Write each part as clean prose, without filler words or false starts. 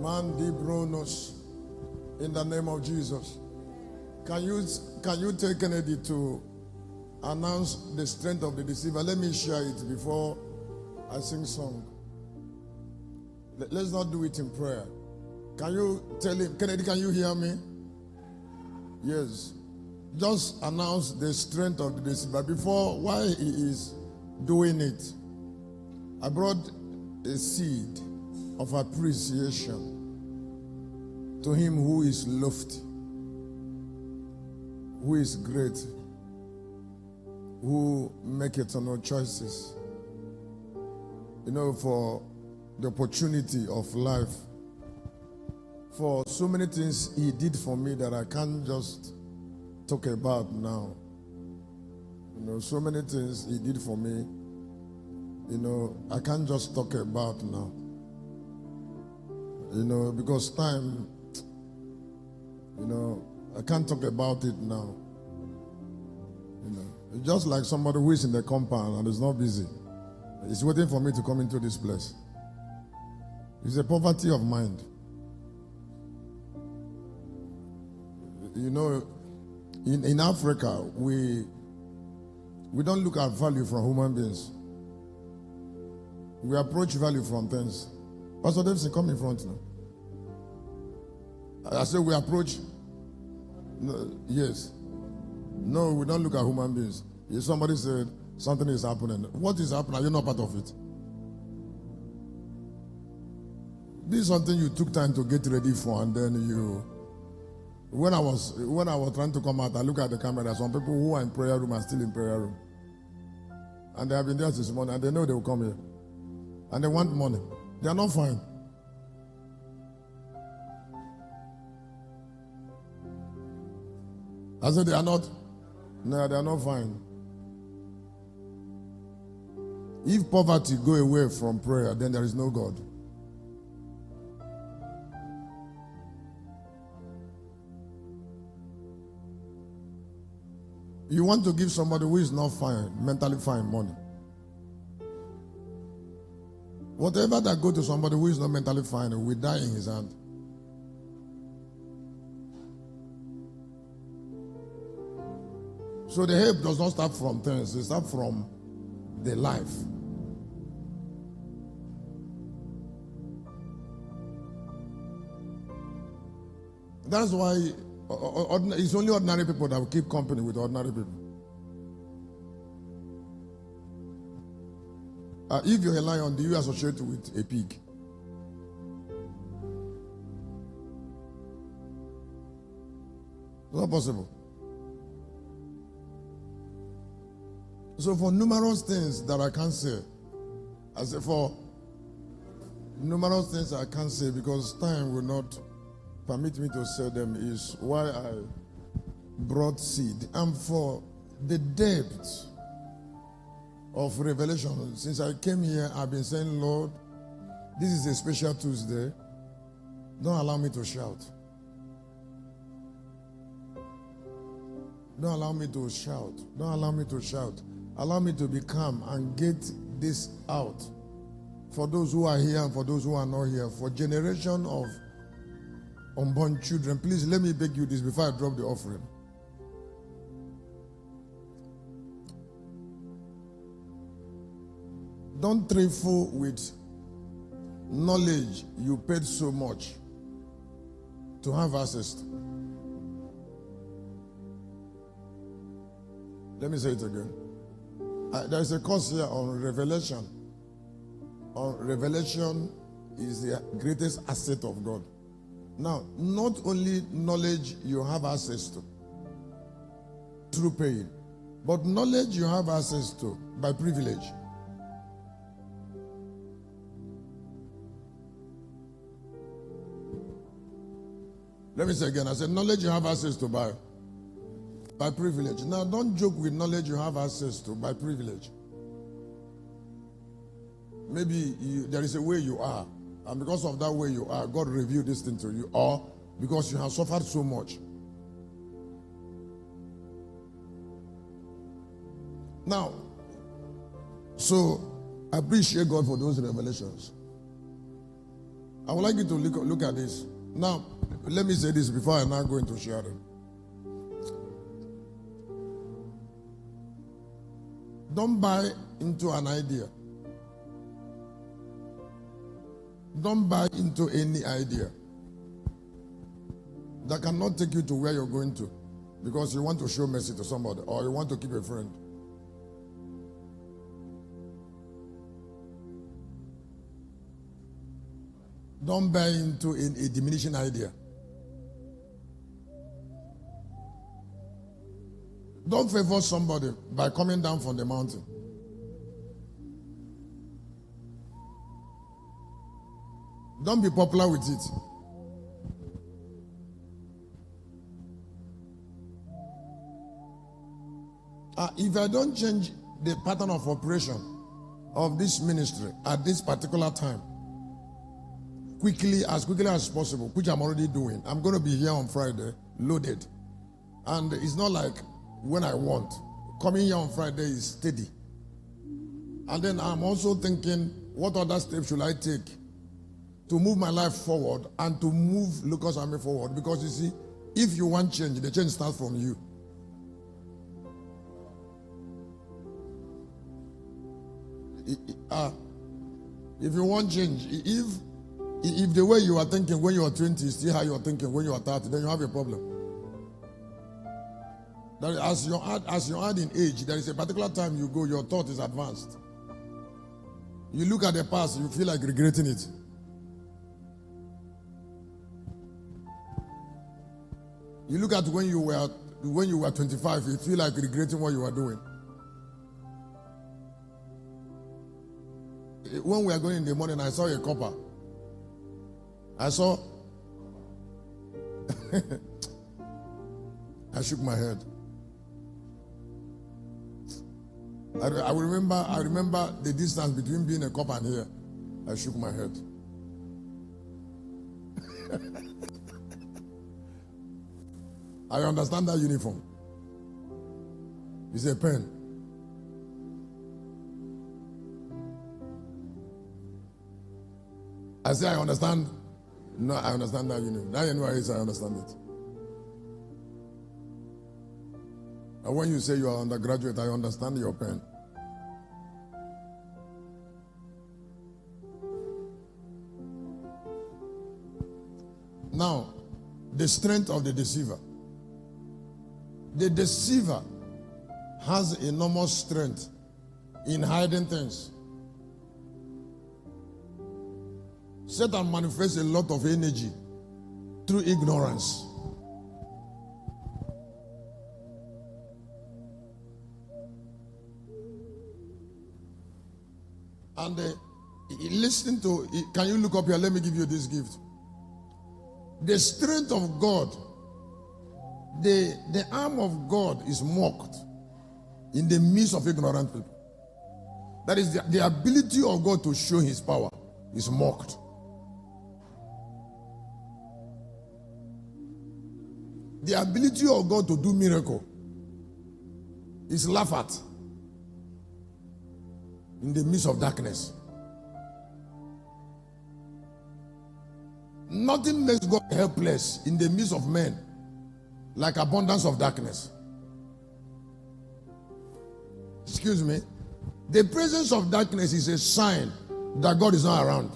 Mandi Bronos, in the name of Jesus. Can you take Kennedy to announce the strength of the deceiver? Let me share it before I sing song. Let's not do it in prayer. Can you tell him, Kennedy, can you hear me? Yes. Just announce the strength of the deceiver. Before, while he is doing it, I brought a seed of appreciation to him who is lofty, who is great, who maketh no choices. You know, for the opportunity of life, for so many things he did for me that I can't just talk about now. You know, so many things he did for me, you know, I can't just talk about now. You know, because time, you know, I can't talk about it now. You know, it's just like somebody who is in the compound and is not busy. He's waiting for me to come into this place. It's a poverty of mind. You know, in Africa, we don't look at value from human beings. We approach value from things. Pastor Davidson, come in front now. I said we approach. No, yes. No, we don't look at human beings. If somebody said something is happening, what is happening? Are you not part of it? This is something you took time to get ready for, and then you. When I was trying to come out, I look at the camera. There are some people who are in prayer room and still in prayer room, and they have been there since morning, and they know they will come here, and they want money. They are not fine. I said they are not. No, they are not fine. If poverty go away from prayer, then there is no God. You want to give somebody who is not fine, mentally fine, money. Whatever that go to somebody who is not mentally fine will die in his hand. So the help does not start from things, it starts from the life. That's why it's only ordinary people that will keep company with ordinary people. If you're a lion, do you associate with a pig? It's not possible. So for numerous things that I can't say, I say for numerous things I can't say because time will not permit me to say them, is why I brought seed. And for the depth of revelation, since I came here, I've been saying, Lord, this is a special Tuesday. Don't allow me to shout. Don't allow me to shout. Don't allow me to shout. Allow me to be calm and get this out for those who are here and for those who are not here, for generation of unborn children. Please let me beg you this before I drop the offering. Don't trifle with knowledge you paid so much to have access to. Let me say it again. There is a course here on revelation. Revelation is the greatest asset of God. Now, not only knowledge you have access to through paying, but knowledge you have access to by privilege. Let me say again, I said knowledge you have access to by privilege. Now, don't joke with knowledge you have access to by privilege. Maybe there is a way you are, and because of that way you are, God revealed this thing to you, or because you have suffered so much. Now, so I appreciate God for those revelations. I would like you to look at this. Now, let me say this before I now go into sharing. Don't buy into an idea. Don't buy into any idea that cannot take you to where you're going to because you want to show mercy to somebody or you want to keep a friend. Don't buy into a diminishing idea. Don't favor somebody by coming down from the mountain. Don't be popular with it. If I don't change the pattern of operation of this ministry at this particular time, as quickly as possible, which I'm already doing, I'm going to be here on Friday, loaded. And it's not like when I want. Coming here on Friday is steady. And then I'm also thinking, what other steps should I take to move my life forward and to move Lucas Army forward? Because you see, if you want change, the change starts from you. If you want change, if the way you are thinking when you are 20 is still how you are thinking when you are 30, then you have a problem. That as you add in age, there is a particular time you go, your thought is advanced. You look at the past, you feel like regretting it. You look at when you were 25, you feel like regretting what you were doing. When we were going in the morning, I saw a copper. I shook my head. I remember the distance between being a copper and here. I shook my head. I understand that uniform. It's a pen. I say I understand. No, I understand that uniform. That anyways, I understand it. And when you say you are undergraduate, I understand your pen. Now, the strength of the deceiver. The deceiver has enormous strength in hiding things. Satan manifests a lot of energy through ignorance. And listen to, can you look up here? Let me give you this gift. The strength of God, the arm of God is mocked in the midst of ignorant people. That is the ability of God to show his power is mocked. The ability of God to do miracle is laughed at in the midst of darkness. Nothing makes God helpless in the midst of men like abundance of darkness. Excuse me. The presence of darkness is a sign that God is not around.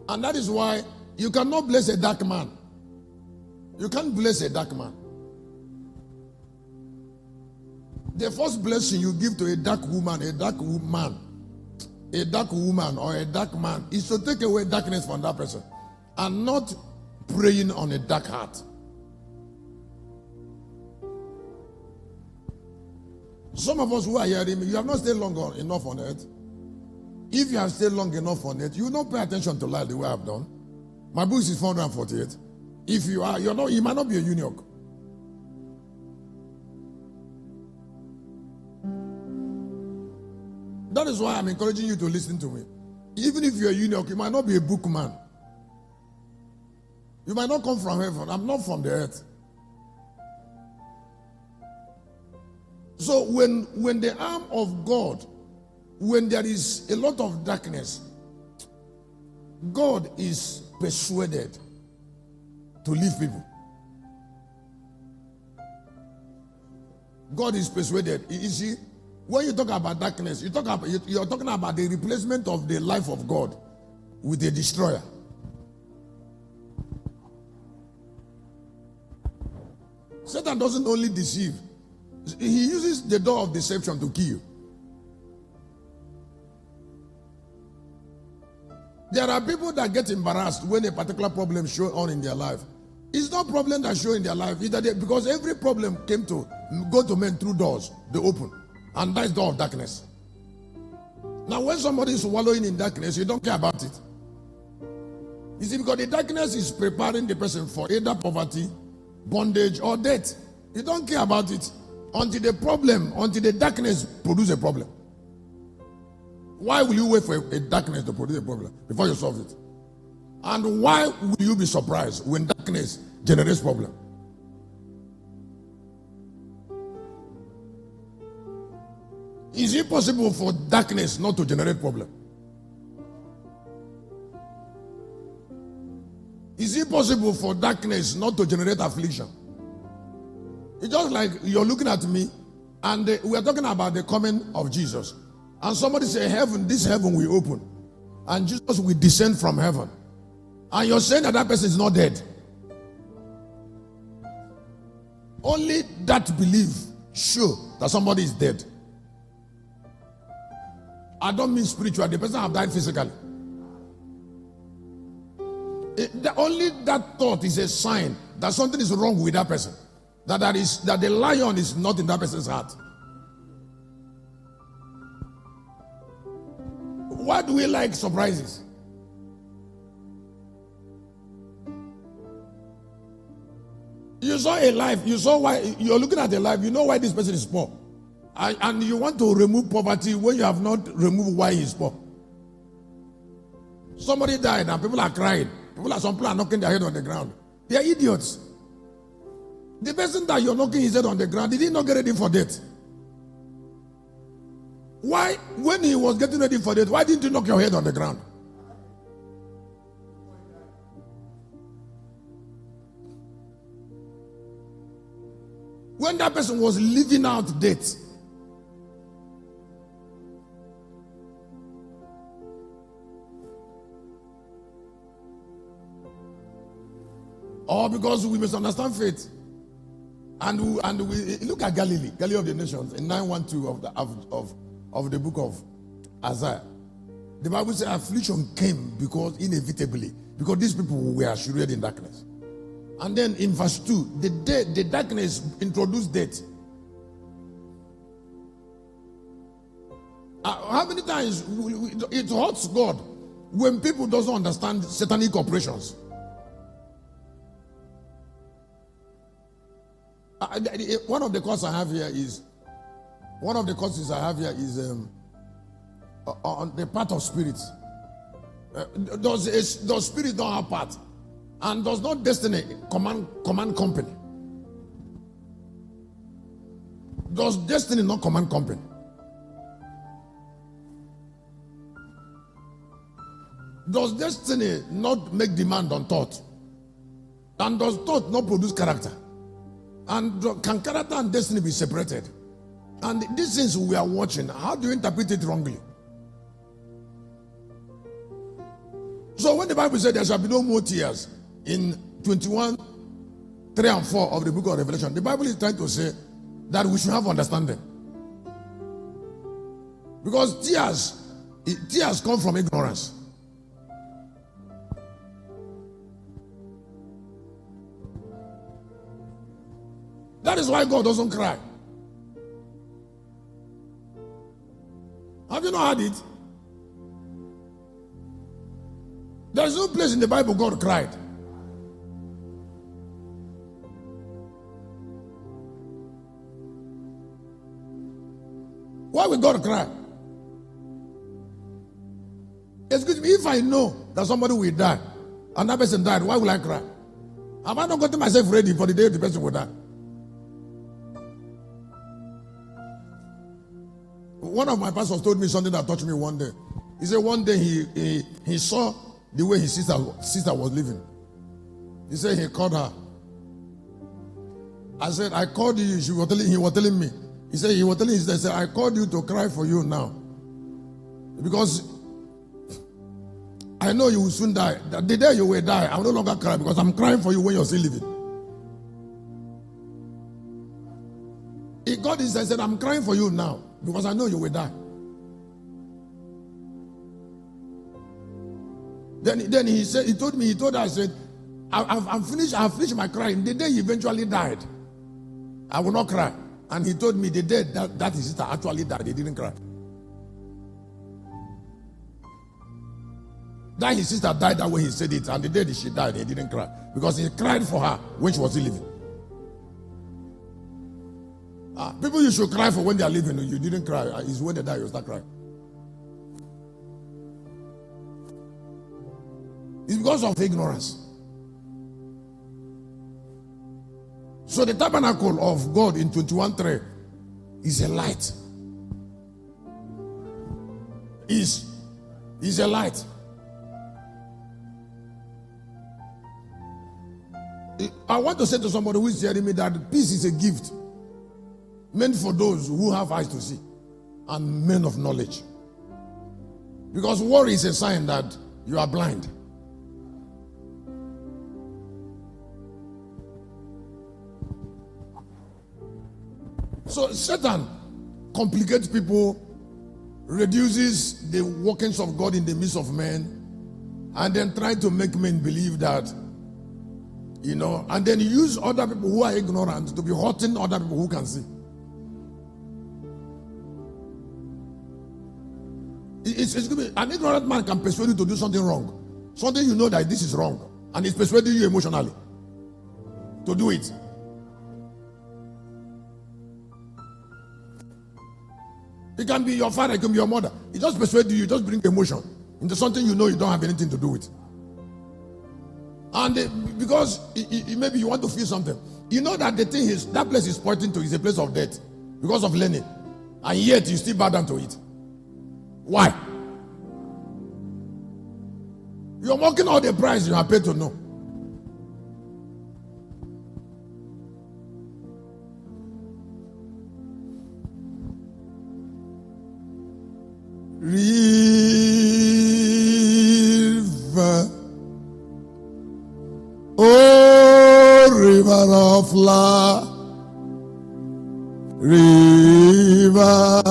And that is why you cannot bless a dark man. You can't bless a dark man. The first blessing you give to a dark woman, or a dark man is to take away darkness from that person and not preying on a dark heart. Some of us who are hearing me, you have not stayed long enough on earth. If you have stayed long enough on it, you will not pay attention to life the way I've done. My book is 448. If you are, you might not be a eunuch. That is why I'm encouraging you to listen to me. Even if you're a eunuch, you might not be a bookman. You might not come from heaven. I'm not from the earth. So when the arm of God when there is a lot of darkness, God is persuaded to leave people. God is persuaded. You see, when you talk about darkness, you're talking about the replacement of the life of God with a destroyer. Satan doesn't only deceive. He uses the door of deception to kill you. There are people that get embarrassed when a particular problem shows on in their life. It's not problem that show in their life, because every problem came to go to men through doors, they open. And that's the door of darkness. Now when somebody is wallowing in darkness, you don't care about it. You see, because the darkness is preparing the person for either poverty, bondage, or death. You don't care about it until the darkness produces a problem. Why will you wait for a darkness to produce a problem before you solve it? And why will you be surprised when darkness generates problem? Is it possible for darkness not to generate problem? Is it possible for darkness not to generate affliction? It's just like you're looking at me and we are talking about the coming of Jesus. And somebody say, this heaven will open. And Jesus will descend from heaven. And you're saying that person is not dead. Only that belief shows that somebody is dead. I don't mean spiritual. The person have died physically. Only that thought is a sign that something is wrong with that person. That the lion is not in that person's heart. Why do we like surprises? You saw a life, you saw why you're looking at a life, you know why this person is poor. And you want to remove poverty when you have not removed why he's poor. Somebody died and people are crying. Some people are knocking their head on the ground. They are idiots. The person that you're knocking his head on the ground, did he not get ready for death? Why, when he was getting ready for death, why didn't you knock your head on the ground? When that person was living out death, or because we misunderstand faith, and we look at Galilee of the nations in 9:12 of the book of Isaiah. The Bible says affliction came inevitably because these people were shrouded in darkness. And then in verse 2, the darkness introduced death. How many times it hurts God when people don't understand satanic operations? One of the courses I have here is on the part of spirits. Does spirit don't have part? And does not destiny command company? Does destiny not command company? Does destiny not make demand on thought? And does thought not produce character? And can character and destiny be separated? And these things we are watching, how do you interpret it wrongly? So when the Bible said there shall be no more tears in 21:3 and 4 of the book of Revelation, the Bible is trying to say that we should have understanding. Because tears come from ignorance. That is why God doesn't cry. Have you not heard it? There is no place in the Bible God cried. Why will God cry? Excuse me, if I know that somebody will die and that person died, why will I cry? Have I not gotten myself ready for the day the person will die? One of my pastors told me something that touched me one day. He said one day he saw the way his sister was living. He said he called her. I said, I called you. He was telling me. He said, he said, I called you to cry for you now. Because I know you will soon die. The day you will die, I will no longer cry because I'm crying for you when you're still living. He got this and said, I'm crying for you now because I know you will die. Then he said, he told her, I said, I've finished my crying. The day he eventually died, I will not cry. And he told me the day that his sister actually died, he didn't cry. That his sister died that way he said it, and the day that she died, he didn't cry. Because he cried for her when she was still living. People you should cry for when they are living, you didn't cry. It's when they die you start crying. It's because of ignorance. So the tabernacle of God in 21:3 is a light. Is a light. I want to say to somebody who is hearing me that peace is a gift meant for those who have eyes to see and men of knowledge. Because worry is a sign that you are blind. So Satan complicates people, reduces the workings of God in the midst of men, and then try to make men believe that, and then use other people who are ignorant to be hurting other people who can see. It's going to be, an ignorant man can persuade you to do something wrong. Something you know that this is wrong, and he's persuading you emotionally to do it. It can be your father, it can be your mother. He just persuades you, just bring emotion into something you know you don't have anything to do with. And because maybe you want to feel something, you know that the thing is, that place is pointing to is a place of death because of learning, and yet you still bow down to it. Why? You're mocking all the price you are paid to know. River, oh river of love, river,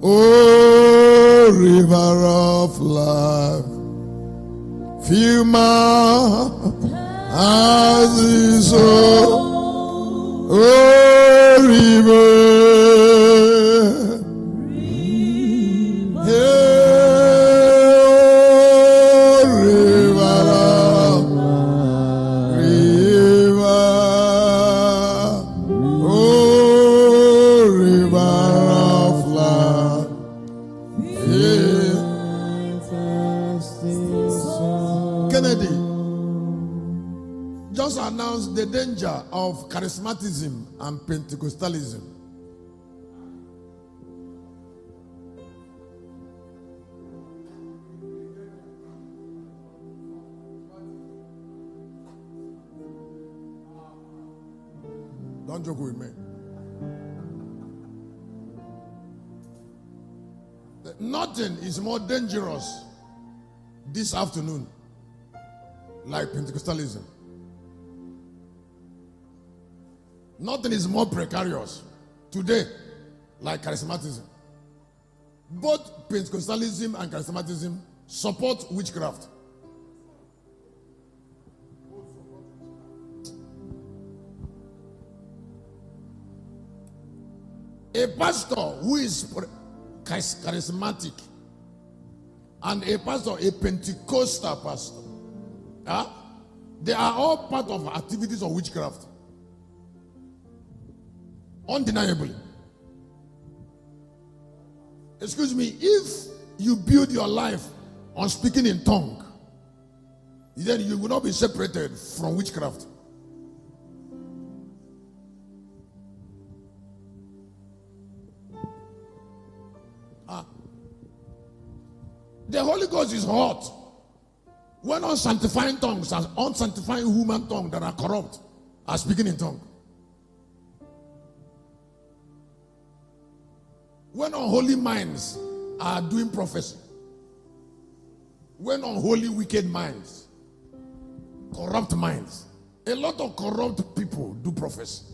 oh river of love, fill my eyes, oh river. Announced the danger of charismatism and Pentecostalism. Don't joke with me. Nothing is more dangerous this afternoon like Pentecostalism. Nothing is more precarious today like charismatism. Both Pentecostalism and charismatism support witchcraft. A pastor who is charismatic and a pastor, a Pentecostal pastor, they are all part of activities of witchcraft. Undeniably. Excuse me, if you build your life on speaking in tongue, then you will not be separated from witchcraft. The Holy Ghost is hot when unsanctifying tongues, as unsanctifying human tongues that are corrupt, are speaking in tongue. When unholy minds are doing prophecy. When unholy wicked minds, corrupt minds, a lot of corrupt people do prophecy.